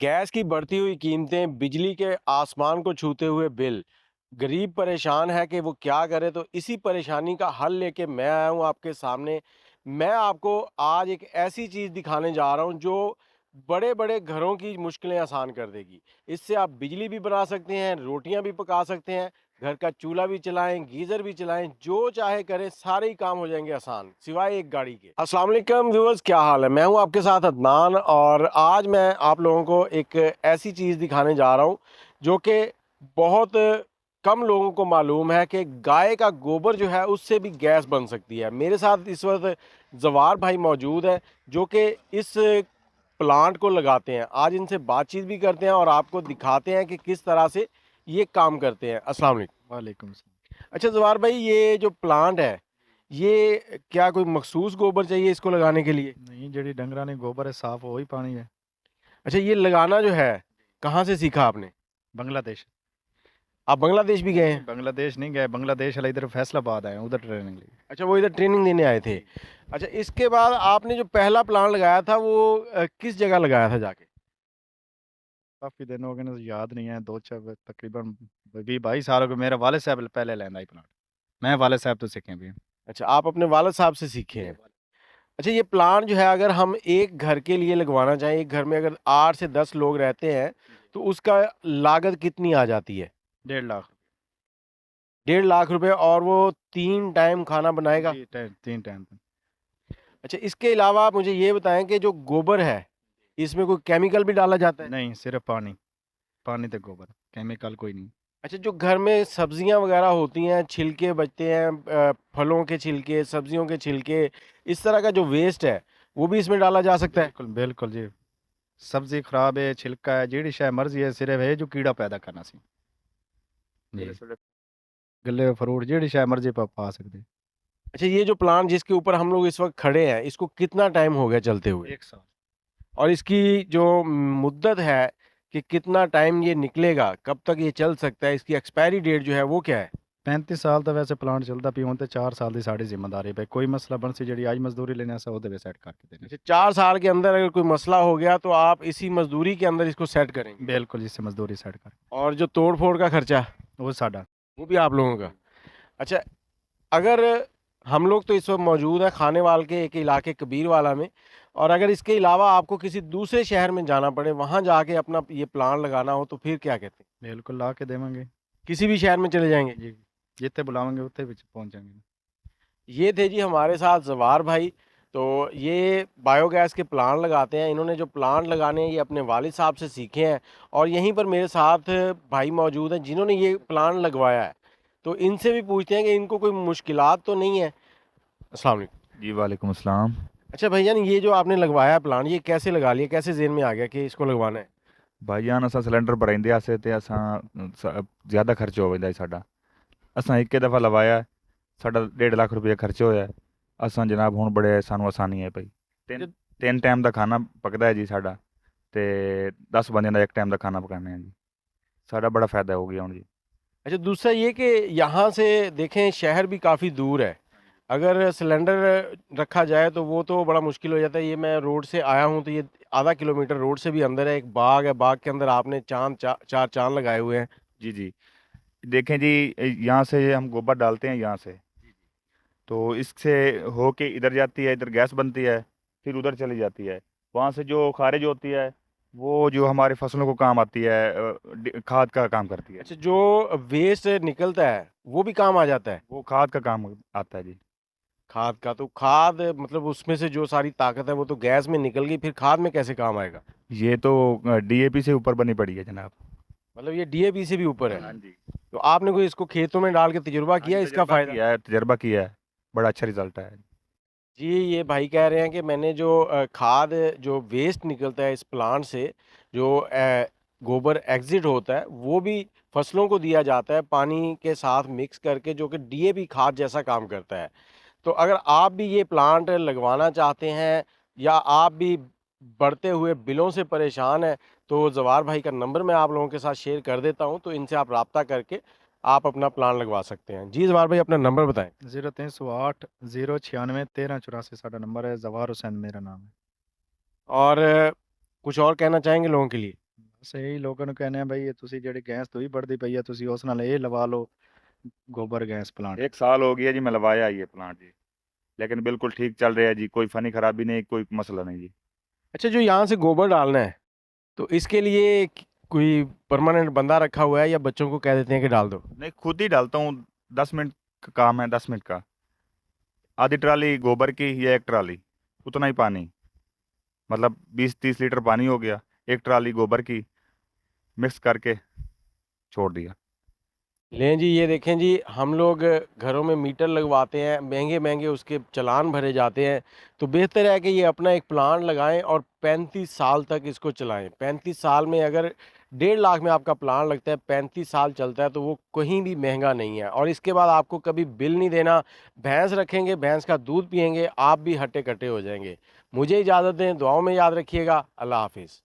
Gas की बढ़ती हुई कीमतें, बिजली के आसमान को छूते हुए बिल, गरीब परेशान है कि वो क्या करे। तो इसी परेशानी का हल लेके मैं आया हूँ आपके सामने। मैं आपको आज एक ऐसी चीज़ दिखाने जा रहा हूँ जो बड़े-बड़े घरों की मुश्किलें आसान कर देगी। इससे आप बिजली भी बना सकते हैं, रोटियाँ भी पका सकते हैं, घर का चूल्हा भी चलाएँ, गीज़र भी चलाएँ, जो चाहे करें सारे ही काम हो जाएँगे आसान, सिवाय एक गाड़ी के। अस्सलाम वालेकुम व्यूअर्स, क्या हाल है? मैं हूँ आपके साथ अदनान और आज मैं आप लोगों को एक ऐसी चीज़ दिखाने जा रहा हूँ जो कि बहुत कम लोगों को मालूम है कि गाय का गोबर जो है उससे भी गैस बन सकती है। मेरे साथ इस वक़्त ज़वार भाई मौजूद हैं जो कि इस प्लांट को लगाते हैं। आज इनसे बातचीत भी करते हैं और आपको दिखाते हैं कि किस तरह से ये काम करते हैं। अस्सलाम वालेकुम। वालेकुम सलाम। अच्छा ज़वार भाई, ये जो प्लांट है, ये क्या कोई मखसूस गोबर चाहिए इसको लगाने के लिए? नहीं जेड़ी डंगरा ने गोबर है साफ वही पानी है। अच्छा, ये लगाना जो है, कहाँ से सीखा आपने? बांग्लादेश। आप बांग्लादेश भी गए नहीं हैं? बांग्लादेश नहीं गए, बांग्लादेश वाला इधर फैसलाबाद आए हैं, उधर ट्रेनिंग ली। अच्छा, वो इधर ट्रेनिंग देने आए थे। जी। अच्छा, इसके बाद आपने जो पहला प्लांट लगाया था वो किस जगह लगाया था जाके? काफी दिन हो गए ना, याद नहीं है। दो चार तकरीबन 20-22 साल हो गए। मेरे वाले साहब पहले लेंदा ही प्लाट। मैं वाले साहब तो सीखे भी। अच्छा, आप अपने वालिद साहब से सीखे जी। हैं। अच्छा, ये प्लांट जो है अगर हम एक घर के लिए लगवाना चाहें, एक घर में अगर 8 से 10 लोग रहते हैं, जी। तो उसका लागत कितनी आ जाती है? 1.5 लाख। 1.5 लाख रुपए, और वो 3 टाइम खाना बनाएगा? जी 3 टाइम पे। अच्छा, इसके अलावा आप मुझे ये बताएँ कि जो गोबर है, इसमें कोई केमिकल भी डाला जाता है? नहीं सिर्फ पानी। पानी तो गोबर, केमिकल कोई नहीं। अच्छा, जो घर में सब्जियाँ वगैरह होती हैं, छिलके बचते हैं, फलों के छिलके, सब्जियों के छिलके, इस तरह का जो वेस्ट है, वो भी इसमें डाला जा सकता है? बिल्कुल बिल्कुल जी। सब्जी खराब है, छिलका है, जेड़ी शायद मर्जी है, सिर्फ है जो कीड़ा पैदा करना सी। जी। गले फ्रूट जेड़ी शायद मर्जी पा सकते। अच्छा, ये जो प्लांट जिसके ऊपर हम लोग इस वक़्त खड़े हैं, इसको कितना टाइम हो गया चलते हुए? 1 साल। और इसकी जो मुद्दत है कि कितना टाइम ये निकलेगा, कब तक ये चल सकता है, इसकी एक्सपायरी डेट जो है वो क्या है? 35 साल तो वैसे प्लांट चलता पी हूँ, तो 4 साल की साड़ी जिम्मेदारी पे कोई मसला बन सी जी आज मजदूरी लेने से वो सेट करके देनी। अच्छा, 4 साल के अंदर अगर कोई मसला हो गया तो आप इसी मज़दूरी के अंदर इसको सेट करेंगे? बिल्कुल जिससे मजदूरी सेट कर। और जो तोड़-फोड़ का खर्चा, वो साडा। वो भी आप लोगों का? अच्छा, अगर हम लोग तो इस वक़्त मौजूद हैं खानेवाल के एक इलाके कबीरवाला में, और अगर इसके अलावा आपको किसी दूसरे शहर में जाना पड़े, वहाँ जाके अपना ये प्लांट लगाना हो, तो फिर क्या कहते हैं? बिल्कुल ला के देवेंगे। किसी भी शहर में चले जाएँगे? जी। जितने बुलावेंगे उतने भी पहुँच जाएंगे। ये थे जी हमारे साथ ज़वार भाई। तो ये बायोगैस के प्लांट लगाते हैं। इन्होंने जो प्लांट लगाने हैं ये अपने वालिद साहब से सीखे हैं, और यहीं पर मेरे साथ भाई मौजूद हैं जिन्होंने ये प्लांट लगवाया है। तो इनसे भी पूछते हैं कि इनको कोई मुश्किलात तो नहीं है? अस्सलाम वालेकुम। जी वालेकुम अस्सलाम। अच्छा भैया, ये जो आपने लगवाया है प्लांट, ये कैसे लगा लिया, कैसे ज़हन में आ गया कि इसको लगवाना है? भाईजान असां सिलेंडर भराइंदे आसे ते असां ज़्यादा खर्च हो वेंदा साडा। असां एक दफ़ा लवाया, साडा 1.5 लाख रुपया खर्च होया। असां जनाब हुण बड़े सानू आसानी है पई। अच्छा। ਤਿੰਨ ਤਿੰਨ ਟਾਈਮ ਦਾ ਖਾਣਾ ਪਕਦਾ ਹੈ ਜੀ ਸਾਡਾ, ਤੇ 10 ਬੰਦਿਆਂ ਦਾ ਇੱਕ ਟਾਈਮ ਦਾ ਖਾਣਾ ਪਕਾਉਂਦੇ ਹਾਂ ਜੀ। ਸਾਡਾ ਬੜਾ ਫਾਇਦਾ ਹੋ ਗਿਆ ਹੁਣ ਜੀ। अच्छा, दूसरा ये कि यहाँ से देखें शहर भी काफ़ी दूर है। अगर सिलेंडर रखा जाए तो वो तो बड़ा मुश्किल हो जाता है। ये मैं रोड से आया हूँ तो ये आधा किलोमीटर रोड से भी अंदर है, एक बाग है, बाग के अंदर आपने चार चाँद लगाए हुए हैं। जी जी। देखें जी, यहाँ से हम गोबर डालते हैं यहाँ से, तो इससे होके इधर जाती है, इधर गैस बनती है, फिर उधर चली जाती है। वहाँ से जो खारिज होती है वो जो हमारी फसलों को काम आती है, खाद का काम करती है। अच्छा, जो वेस्ट निकलता है वो भी काम आ जाता है? वो खाद का काम आता है जी। खाद का तो खाद मतलब उसमें से जो सारी ताकत है वो तो गैस में निकल गई, फिर खाद में कैसे काम आएगा? ये तो डीएपी से ऊपर बनी पड़ी है जनाब। मतलब ये डीएपी से भी ऊपर है? हाँ जी। तो आपने कोई इसको खेतों में डाल के तजुर्बा हाँ जी, किया है इसका फ़ायदा? तजर्बा किया है, बड़ा अच्छा रिजल्ट है। जी, ये भाई कह रहे हैं कि मैंने जो खाद जो वेस्ट निकलता है इस प्लांट से, जो गोबर एग्ज़िट होता है, वो भी फसलों को दिया जाता है पानी के साथ मिक्स करके, जो कि डीएपी खाद जैसा काम करता है। तो अगर आप भी ये प्लांट लगवाना चाहते हैं, या आप भी बढ़ते हुए बिलों से परेशान हैं, तो ज़वार भाई का नंबर मैं आप लोगों के साथ शेयर कर देता हूँ, तो इनसे आप राब्ता करके आप अपना प्लान लगवा सकते हैं। जी ज़वार भाई, अपना नंबर बताएँ। 0308 096 1384 साडा नंबर है। जवार हुसैन मेरा नाम है। और कुछ और कहना चाहेंगे लोगों के लिए? ਸਹੀ ਲੋਕਾਂ ਨੂੰ ਕਹਿੰਦੇ ਆ ਬਈ ਇਹ ਤੁਸੀਂ ਜਿਹੜੀ ਗੈਸ ਤੋਂ ਹੀ बढ़ਦੀ ਪਈ ਆ ਤੁਸੀਂ ਉਸ ਨਾਲ ਇਹ ਲਵਾ ਲਓ गोबर गैस प्लांट। 1 साल हो गया जी, मैं लगवाया ये प्लांट जी, लेकिन बिल्कुल ठीक चल रहा है जी, कोई फनी खराबी नहीं, कोई मसला नहीं जी। अच्छा, जो यहाँ से गोबर डालना है तो इसके लिए कोई परमानेंट बंदा रखा हुआ है या बच्चों को कह देते हैं कि डाल दो? नहीं, खुद ही डालता हूँ, 10 मिनट का काम है, 10 मिनट का। आधी ट्राली गोबर की या 1 ट्राली, उतना ही पानी, मतलब 20-30 लीटर पानी हो गया, 1 ट्राली गोबर की मिक्स करके छोड़ दिया। लें जी, ये देखें जी, हम लोग घरों में मीटर लगवाते हैं, महंगे महंगे उसके चालान भरे जाते हैं, तो बेहतर है कि ये अपना एक प्लांट लगाएं और 35 साल तक इसको चलाएं। 35 साल में अगर 1.5 लाख में आपका प्लांट लगता है, 35 साल चलता है, तो वो कहीं भी महंगा नहीं है और इसके बाद आपको कभी बिल नहीं देना। भैंस रखेंगे, भैंस का दूध पिएंगे, आप भी हट्टे कट्टे हो जाएंगे। मुझे इजाज़त दें, दुआओं में याद रखिएगा। अल्लाह हाफिज़।